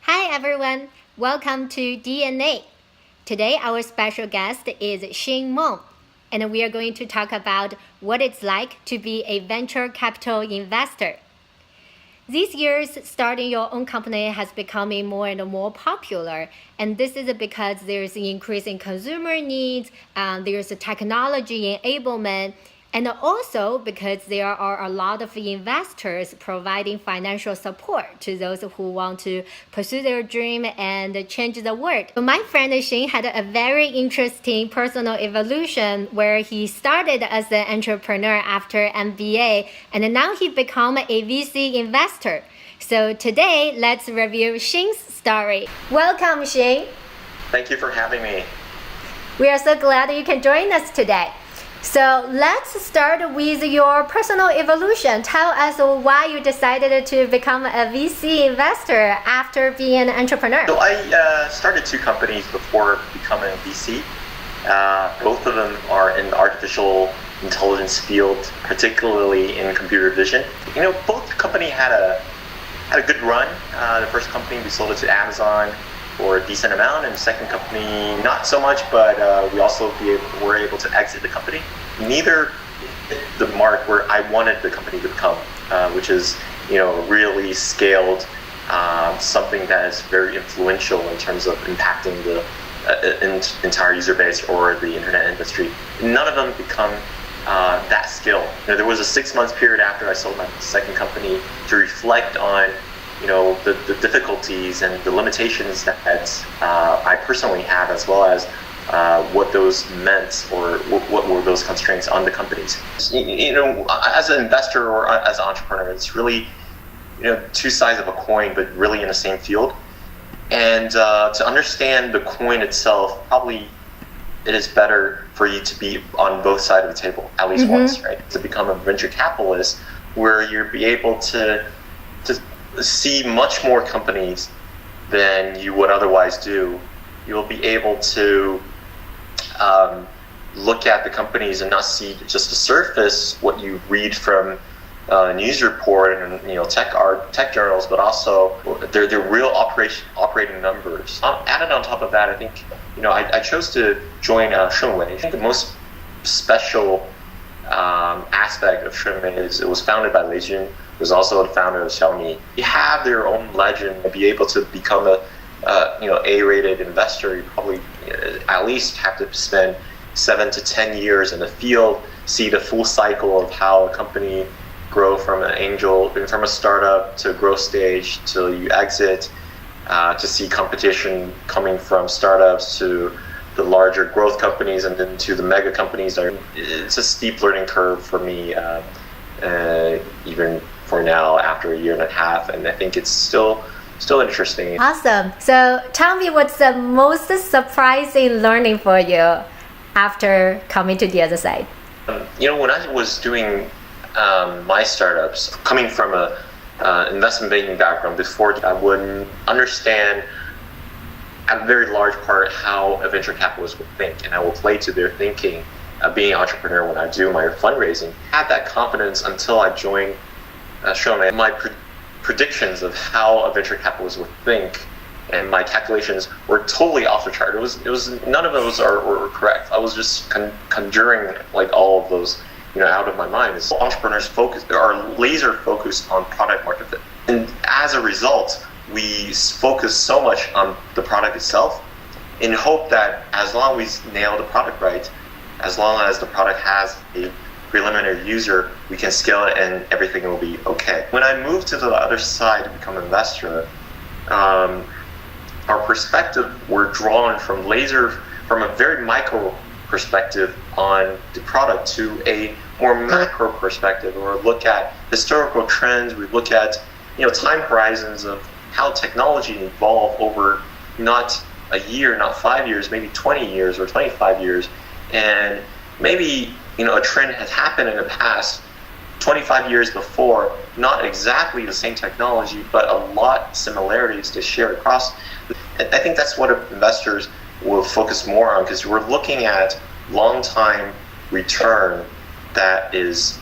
Hi everyone, welcome to DNA. Today our special guest is Xin Meng, and we are going to talk about what it's like to be a venture capital investor. These years, starting your own company has becoming more and more popular, and this is because there's an increase in consumer needs, there's a technology enablement, and also because there are a lot of investors providing financial support to those who want to pursue their dream and change the world. So my friend Xin had a very interesting personal evolution where he started as an entrepreneur after MBA, and now he became a VC investor. So today, let's review Xin's story. Welcome, Xin. Thank you for having me. We are so glad you can join us today. So let's start with your personal evolution. Tell us why you decided to become a VC investor after being an entrepreneur. So I started two companies before becoming a VC. Both of them are in the artificial intelligence field, particularly in computer vision. Both companies had a good run. The first company, we sold it to Amazon for a decent amount, and the second company not so much, but we also were able to exit the company. Neither hit the mark where I wanted the company to become, which is really scaled, something that is very influential in terms of impacting the entire user base or the internet industry. None of them become that scale. There was a 6-month period after I sold my second company to reflect on the difficulties and the limitations that I personally have, as well as what those meant or what were those constraints on the companies. As an investor or as an entrepreneur, it's really two sides of a coin, but really in the same field. And to understand the coin itself, probably it is better for you to be on both sides of the table at least once, right? To become a venture capitalist, where you'll be able to see much more companies than you would otherwise do. You'll be able to look at the companies and not see just the surface, what you read from news report and tech journals, but also their real operating numbers. Added on top of that, I think I chose to join Shunwei. I think the most special aspect of Shunwei is it was founded by Lei Jun, who's also the founder of Xiaomi. You have their own legend and be able to become a A-rated investor. You probably at least have to spend 7 to 10 years in the field, see the full cycle of how a company grow from from a startup to growth stage till you exit, to see competition coming from startups to the larger growth companies and then to the mega companies. It's a steep learning curve for me, even for now after a year and a half, and I think it's still interesting. Awesome. So tell me, what's the most surprising learning for you after coming to the other side? When I was doing my startups, coming from a investment banking background before, I would understand a very large part how a venture capitalist would think, and I will play to their thinking. Being an entrepreneur, when I do my fundraising, I had that confidence until I joined Shunwei. My predictions of how a venture capitalist would think and my calculations were totally off the chart. It was none of those were correct. I was just conjuring all of those out of my mind. So entrepreneurs are laser focused on product market fit, and as a result, we focus so much on the product itself in hope that as long as we nail the product right, as long as the product has a preliminary user, we can scale it and everything will be okay. When I moved to the other side to become an investor, our perspective were drawn from a very micro perspective on the product to a more macro perspective, or look at historical trends. We look at time horizons of how technology evolved over not a year, not 5 years, maybe 20 years or 25 years, and maybe a trend has happened in the past 25 years before, not exactly the same technology, but a lot similarities to share across. I think that's what investors will focus more on, because we're looking at long time return that is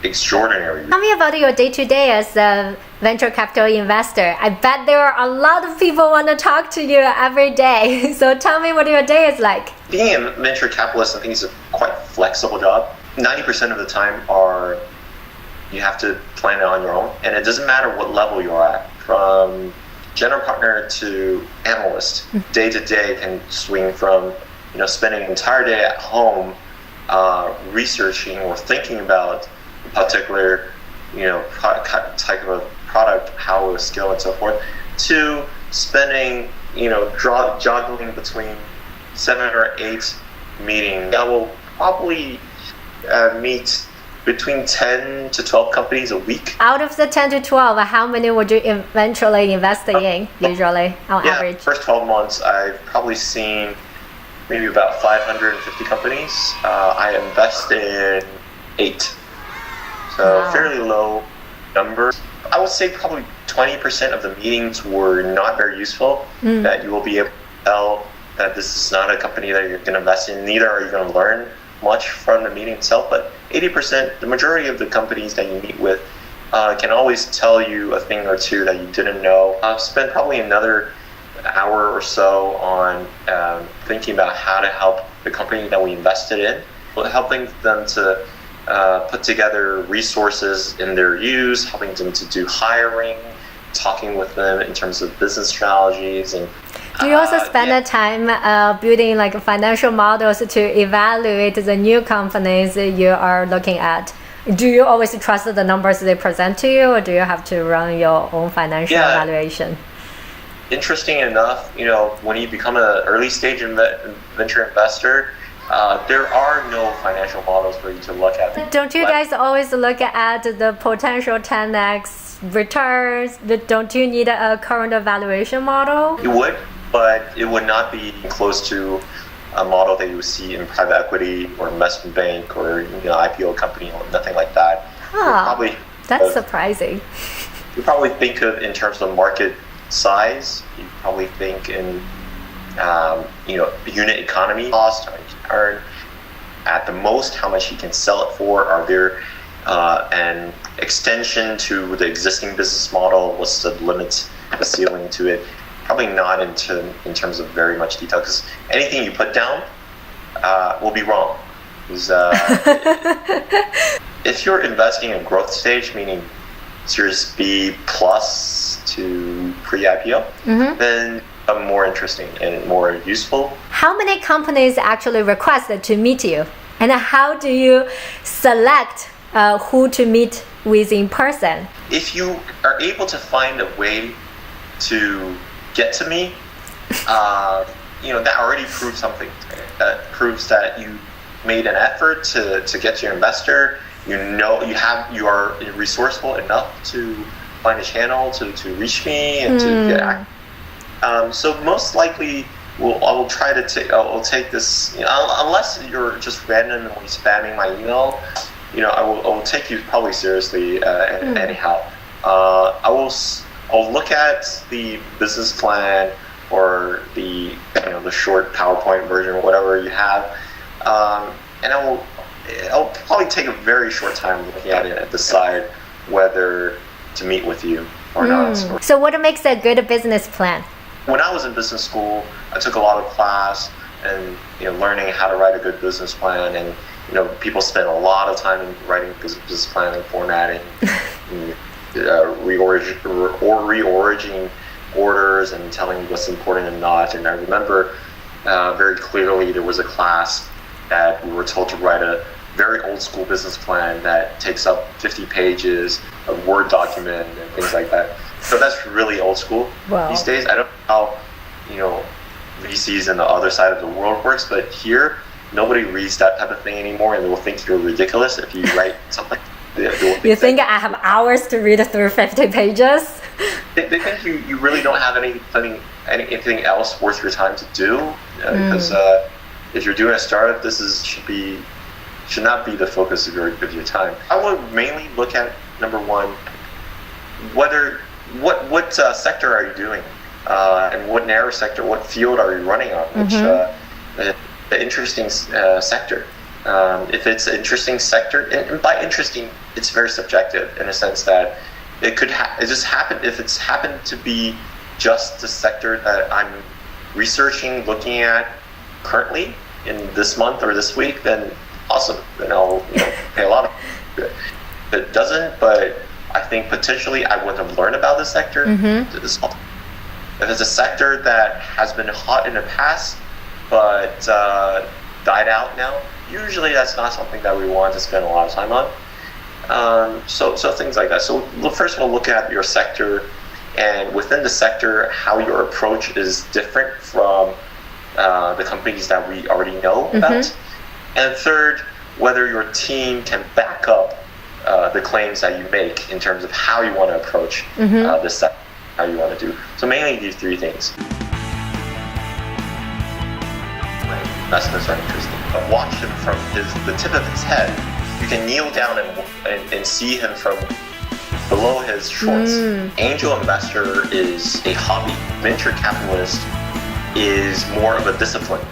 extraordinary. Tell me about your day-to-day as a venture capital investor, I bet there are a lot of people want to talk to you every day. So tell me what your day is like. Being a venture capitalist, I think, is a quite flexible job. 90% of the time you have to plan it on your own, and it doesn't matter what level you're at, from general partner to analyst. Day to day can swing from spending an entire day at home researching or thinking about a particular type of product, how it will scale and so forth, to spending juggling between 7 or 8 meetings. I will probably meet between 10 to 12 companies a week. Out of the 10 to 12, how many would you eventually invest in, usually, on average? First 12 months, I've probably seen maybe about 550 companies. I invest in 8. So wow. Fairly low number. I would say probably 20% of the meetings were not very useful, that you will be able to tell that this is not a company that you're going to invest in, neither are you going to learn much from the meeting itself. But 80%, the majority of the companies that you meet with can always tell you a thing or two that you didn't know. I've spent probably another hour or so on thinking about how to help the company that we invested in, helping them to put together resources in their use, helping them to do hiring, talking with them in terms of business strategies. And do you also spend the time building like financial models to evaluate the new companies you are looking at? Do you always trust the numbers they present to you, or do you have to run your own financial evaluation? Interesting enough, when you become an early stage venture investor, there are no financial models for you to look at. Don't you guys always look at the potential 10x returns? Don't you need a current valuation model? You would, but it would not be close to a model that you would see in private equity or investment bank or IPO company or nothing like that. That's surprising. You probably think of in terms of market size. You probably think in unit economy cost, earn at the most, how much you can sell it for. Are there an extension to the existing business model? What's the limit, the ceiling to it? Probably not in terms of very much detail, because anything you put down will be wrong. If you're investing in growth stage, meaning Series B plus to pre-IPO, then more interesting and more useful. How many companies actually request to meet you? And how do you select who to meet with in person? If you are able to find a way to get to me, that already proves something. That proves that you made an effort to get to your investor. You are resourceful enough to find a channel to reach me and to get active. So most likely, I will try to take this. Unless you're just randomly spamming my email, I will take you probably seriously anyhow. I'll look at the business plan or the short PowerPoint version or whatever you have, and I'll probably take a very short time looking at it and decide whether to meet with you or not. So what makes a good business plan? When I was in business school, I took a lot of class and learning how to write a good business plan, and people spend a lot of time in writing business plan and formatting, reoriginating orders and telling you what's important and not. And I remember very clearly there was a class that we were told to write a very old school business plan that takes up 50 pages of Word document and things like that. So that's really old school these days. I don't know how VCs in the other side of the world works, but here nobody reads that type of thing anymore, and they will think you're ridiculous if you write something. You think I have hours to read through 50 pages? They think you really don't have anything else worth your time to do, because if you're doing a startup, this should not be the focus of your time. I would mainly look at, number one, what sector are you doing, and what narrow sector, what field are you running on, which the interesting sector. If it's an interesting sector, and by interesting, it's very subjective in a sense that it just happened. If it's happened to be just the sector that I'm researching, looking at currently in this month or this week, then awesome. Then I'll pay a lot of it. If it doesn't, but I think potentially I would have learned about this sector. If it's a sector that has been hot in the past but died out now, usually that's not something that we want to spend a lot of time on. So things like that. So first we'll look at your sector, and within the sector, how your approach is different from the companies that we already know about. And third, whether your team can back up the claims that you make in terms of how you want to approach this sector, how you want to do. So mainly these three things. Investments are interesting, but watch him from the tip of his head. You can kneel down and see him from below his shorts. Angel investor is a hobby. Venture capitalist is more of a discipline.